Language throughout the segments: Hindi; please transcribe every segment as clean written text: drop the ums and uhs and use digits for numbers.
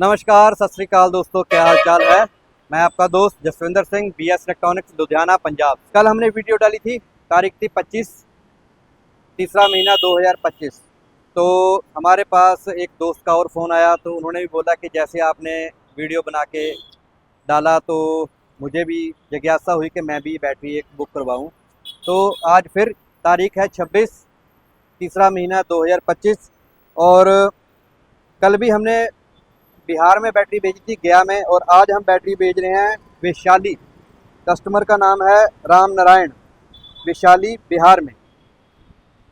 नमस्कार, सत श्री अकाल दोस्तों, क्या हाल चाल है। मैं आपका दोस्त जसविंदर सिंह, BS इलेक्ट्रॉनिक्स लुधियाना पंजाब। कल हमने वीडियो डाली थी, तारीख थी 25 तीसरा महीना 2025। तो हमारे पास एक दोस्त का और फ़ोन आया, तो उन्होंने भी बोला कि जैसे आपने वीडियो बना के डाला तो मुझे भी जिज्ञासा हुई कि मैं भी बैटरी एक बुक करवाऊँ। तो आज फिर तारीख है 26 तीसरा महीना 2025 और कल भी हमने बिहार में बैटरी भेजी थी, गया में, और आज हम बैटरी भेज रहे हैं वैशाली। कस्टमर का नाम है राम नारायण, वैशाली बिहार में।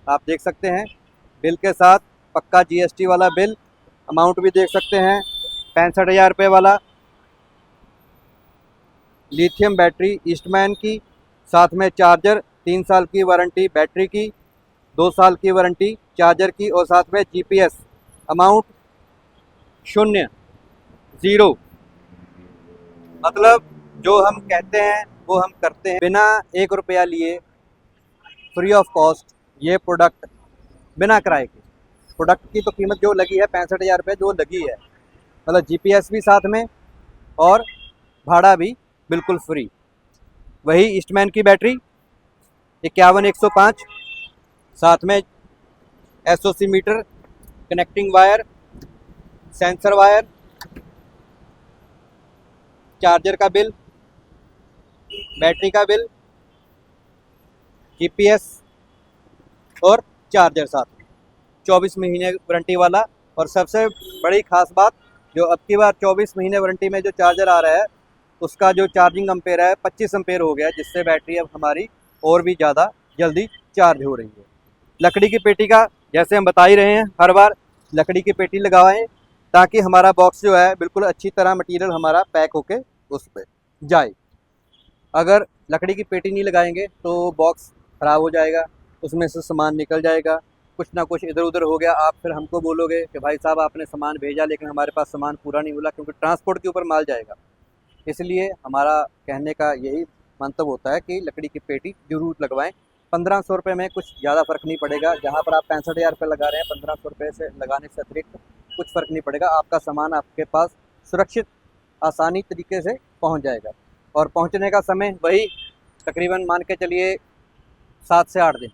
आप देख सकते हैं बिल के साथ पक्का GST वाला बिल, अमाउंट भी देख सकते हैं 65,000 रुपये वाला। लिथियम बैटरी ईस्टमैन की, साथ में चार्जर, 3 साल की वारंटी बैटरी की, 2 साल की वारंटी चार्जर की, और साथ में GPS। अमाउंट 0 मतलब जो हम कहते हैं वो हम करते हैं, बिना 1 रुपया लिए, फ्री ऑफ कॉस्ट। ये प्रोडक्ट बिना किराए के, प्रोडक्ट की तो कीमत जो लगी है 65,000 रुपये जो लगी है, मतलब GPS भी साथ में और भाड़ा भी बिल्कुल फ्री। वही ईस्टमैन की बैटरी 51105, साथ में SOC meter, connecting wire, sensor wire, charger का बिल, बैटरी का बिल, GPS और चार्जर साथ में 24 महीने वारंटी वाला। और सबसे बड़ी खास बात, जो अब की बार 24 महीने वारंटी में जो चार्जर आ रहा है उसका जो चार्जिंग एम्पेयर है 25 एम्पेयर हो गया, जिससे बैटरी अब हमारी और भी ज़्यादा जल्दी चार्ज हो रही है। लकड़ी की पेटी का, जैसे हम बता ही रहे हैं हर बार, लकड़ी की पेटी लगाएं ताकि हमारा बॉक्स जो है बिल्कुल अच्छी तरह मटेरियल हमारा पैक होके उस पर जाए। अगर लकड़ी की पेटी नहीं लगाएंगे तो बॉक्स ख़राब हो जाएगा, उसमें से सामान निकल जाएगा, कुछ ना कुछ इधर उधर हो गया, आप फिर हमको बोलोगे कि भाई साहब आपने सामान भेजा लेकिन हमारे पास सामान पूरा नहीं मिला, क्योंकि ट्रांसपोर्ट के ऊपर माल जाएगा। इसलिए हमारा कहने का यही मंतव्य होता है कि लकड़ी की पेटी जरूर लगवाएं। 1500 रुपये में कुछ ज़्यादा फ़र्क नहीं पड़ेगा। जहाँ पर आप 65,000 रुपये लगा रहे हैं, 1500 रुपये से लगाने से अतिरिक्त कुछ फ़र्क नहीं पड़ेगा। आपका सामान आपके पास सुरक्षित आसानी तरीके से पहुंच जाएगा, और पहुंचने का समय वही तकरीबन मान के चलिए 7 से 8 दिन।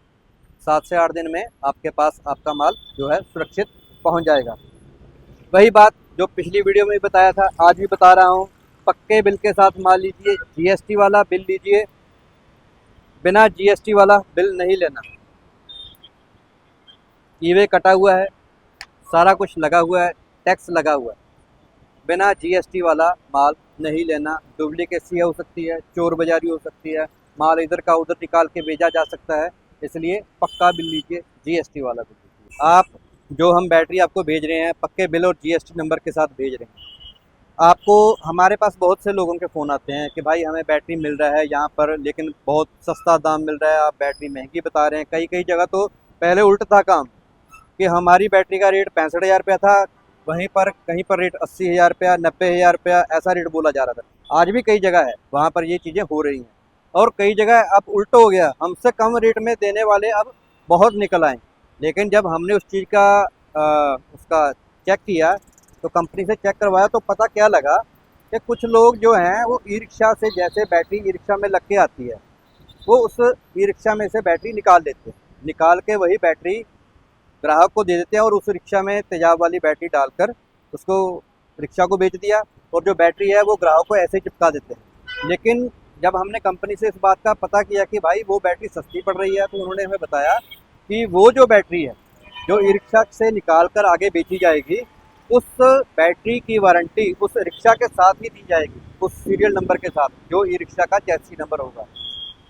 7 से 8 दिन में आपके पास आपका माल जो है सुरक्षित पहुंच जाएगा। वही बात जो पिछली वीडियो में भी बताया था, आज भी बता रहा हूं, पक्के बिल के साथ माल लीजिए, GST वाला बिल लीजिए, बिना GST वाला बिल नहीं लेना। ईवे कटा हुआ है, सारा कुछ लगा हुआ है, टैक्स लगा हुआ है, बिना GST वाला माल नहीं लेना। डुप्लीकेसी हो सकती है, चोर बाजारी हो सकती है, माल इधर का उधर निकाल के भेजा जा सकता है। इसलिए पक्का बिल लीजिए, GST वाला बिल लीजिए। आप जो हम बैटरी आपको भेज रहे हैं पक्के बिल और GST नंबर के साथ भेज रहे हैं। आपको हमारे पास बहुत से लोगों के फ़ोन आते हैं कि भाई हमें बैटरी मिल रहा है यहाँ पर, लेकिन बहुत सस्ता दाम मिल रहा है, आप बैटरी महंगी बता रहे हैं। कई कई जगह तो पहले उल्ट था काम, कि हमारी बैटरी का रेट 65,000 रुपया था, वहीं पर कहीं पर रेट 80,000 रुपया, 90,000 रुपया, ऐसा रेट बोला जा रहा था। आज भी कई जगह है वहाँ पर ये चीज़ें हो रही हैं, और कई जगह अब उल्टो हो गया, हमसे कम रेट में देने वाले अब बहुत निकल आए। लेकिन जब हमने उस चीज़ का उसका चेक किया, तो कंपनी से चेक करवाया, तो पता क्या लगा कि कुछ लोग जो हैं वो ई रिक्शा से, जैसे बैटरी ई रिक्शा में लग के आती है, वो उस ई रिक्शा में से बैटरी निकाल देते हैं, निकाल के वही बैटरी ग्राहक को दे देते हैं, और उस रिक्शा में तेजाब वाली बैटरी डालकर उसको रिक्शा को बेच दिया, और जो बैटरी है वो ग्राहक को ऐसे ही चिपका देते हैं। लेकिन जब हमने कंपनी से इस बात का पता किया कि भाई वो बैटरी सस्ती पड़ रही है, तो उन्होंने हमें बताया कि वो जो बैटरी है जो ई रिक्शा से निकाल कर आगे बेची जाएगी, उस बैटरी की वारंटी उस रिक्शा के साथ ही दी जाएगी, उस सीरियल नंबर के साथ जो ई रिक्शा का चैसी नंबर होगा।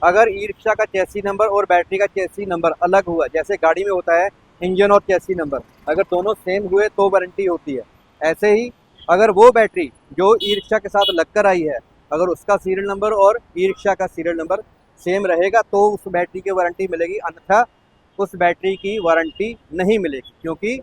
अगर ई रिक्शा का चैसी नंबर और बैटरी का चैसी नंबर अलग हुआ, जैसे गाड़ी में होता है इंजन और चैसी नंबर, अगर दोनों सेम हुए तो वारंटी होती है। ऐसे ही अगर वो बैटरी जो ई रिक्शा के साथ लगकर आई है, अगर उसका सीरियल नंबर और ई रिक्शा का सीरियल नंबर सेम रहेगा तो उस बैटरी की वारंटी मिलेगी, अन्यथा उस बैटरी की वारंटी नहीं मिलेगी, क्योंकि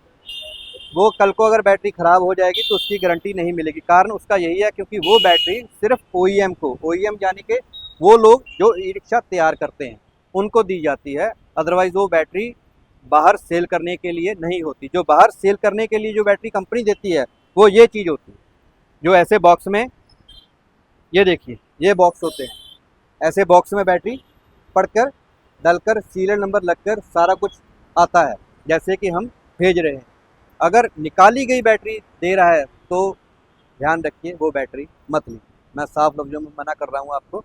वो कल को अगर बैटरी ख़राब हो जाएगी तो उसकी गारंटी नहीं मिलेगी। कारण उसका यही है क्योंकि वो बैटरी सिर्फ OEM को, OEM यानी कि वो लोग जो ई रिक्शा तैयार करते हैं उनको दी जाती है। अदरवाइज़ वो बैटरी बाहर सेल करने के लिए नहीं होती। जो बाहर सेल करने के लिए जो बैटरी कंपनी देती है वो ये चीज़ होती है। जो ऐसे बॉक्स में, ये देखिए ये बॉक्स होते हैं, ऐसे बॉक्स में बैटरी पड़कर डलकर सीरियल नंबर लगकर सारा कुछ आता है जैसे कि हम भेज रहे हैं। अगर निकाली गई बैटरी दे रहा है तो ध्यान रखिए वो बैटरी मत लीजिए। मैं साफ लफ्ज़ों में मना कर रहा हूँ आपको।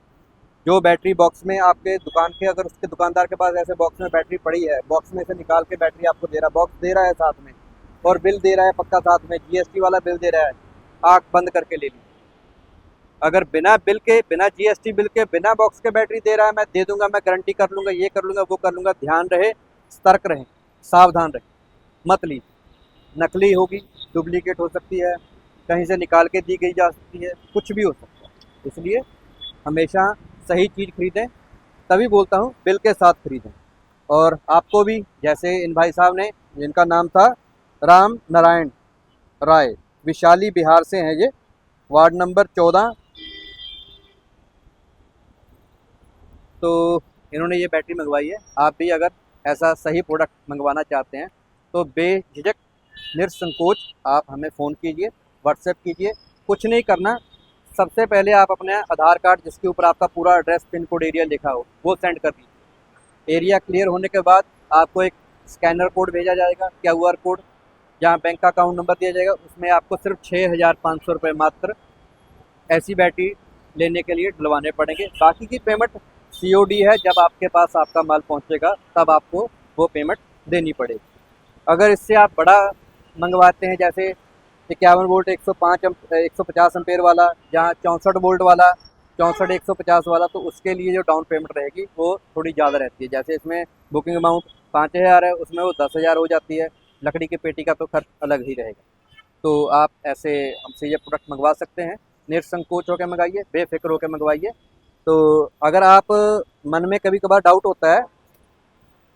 जो बैटरी बॉक्स में आपके दुकान के, अगर उसके दुकानदार के पास ऐसे बॉक्स में बैटरी पड़ी है, बॉक्स में से निकाल के बैटरी आपको दे रहा है, बॉक्स दे रहा है साथ में और बिल दे रहा है पक्का साथ में, जीएसटी वाला बिल दे रहा है, आँख बंद करके ले लीजिए। अगर बिना बिल के, बिना जीएसटी बिल के, बिना बॉक्स के बैटरी दे रहा है, मैं दे दूंगा, मैं गारंटी कर लूँगा, ये कर लूँगा, वो कर लूँगा, ध्यान रहे, सतर्क रहें, सावधान रहें, मत लीजिए। नकली होगी, डुप्लीकेट हो सकती है, कहीं से निकाल के दी गई जा सकती है, कुछ भी हो सकता है। इसलिए हमेशा सही चीज़ खरीदें, तभी बोलता हूँ बिल के साथ खरीदें। और आपको भी, जैसे इन भाई साहब ने, जिनका नाम था राम नारायण राय, विशाली बिहार से हैं ये, वार्ड नंबर 14, तो इन्होंने ये बैटरी मंगवाई है। आप भी अगर ऐसा सही प्रोडक्ट मंगवाना चाहते हैं तो बेझिझक निसंकोच आप हमें फ़ोन कीजिए, व्हाट्सएप कीजिए। कुछ नहीं करना, सबसे पहले आप अपने आधार कार्ड जिसके ऊपर आपका पूरा एड्रेस, पिन कोड, एरिया लिखा हो, वो सेंड कर दीजिए। एरिया क्लियर होने के बाद आपको एक स्कैनर कोड भेजा जाएगा, QR कोड, जहाँ बैंक का अकाउंट नंबर दिया जाएगा, उसमें आपको सिर्फ 6,500 रुपये मात्र ऐसी बैटरी लेने के लिए डलवाने पड़ेंगे। बाकी की पेमेंट COD है, जब आपके पास आपका माल पहुंचेगा तब आपको वो पेमेंट देनी पड़ेगी। अगर इससे आप बड़ा मंगवाते हैं, जैसे 51 वोल्ट 150 एम्पेयर वाला, जहाँ 64 वोल्ट वाला, 64 150 वाला, तो उसके लिए जो डाउन पेमेंट रहेगी वो थोड़ी ज़्यादा रहती है। जैसे इसमें बुकिंग अमाउंट 5,000 है, उसमें वो 10,000 हो जाती है। लकड़ी की पेटी का तो खर्च अलग ही रहेगा। तो आप ऐसे हमसे ये प्रोडक्ट मंगवा सकते हैं, निसंकोच होकर मंगाइए, बेफिक्र होकर मंगवाइए। तो अगर आप, मन में कभी कभार डाउट होता है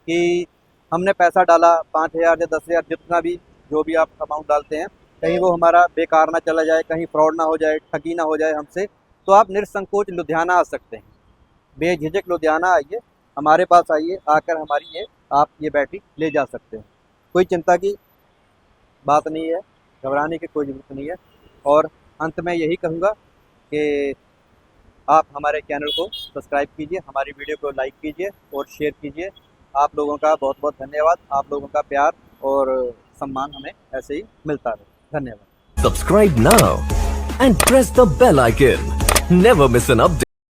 कि हमने पैसा डाला 5,000 या 10,000, जितना भी, जो भी आप अमाउंट डालते हैं, कहीं वो हमारा बेकार ना चला जाए, कहीं फ्रॉड ना हो जाए, ठगी ना हो जाए हमसे, तो आप निसंकोच लुधियाना आ सकते हैं। बेझिझक लुधियाना आइए, हमारे पास आइए, आकर हमारी आप ये बैटरी ले जा सकते हैं। कोई चिंता की बात नहीं है, घबराने की कोई ज़रूरत नहीं है। और अंत में यही कहूँगा कि आप हमारे चैनल को सब्सक्राइब कीजिए, हमारी वीडियो को लाइक कीजिए और शेयर कीजिए। आप लोगों का बहुत बहुत धन्यवाद। आप लोगों का प्यार और सम्मान हमें ऐसे ही मिलता रहे। धन्यवाद। Subscribe now and press the bell icon. Never miss an update.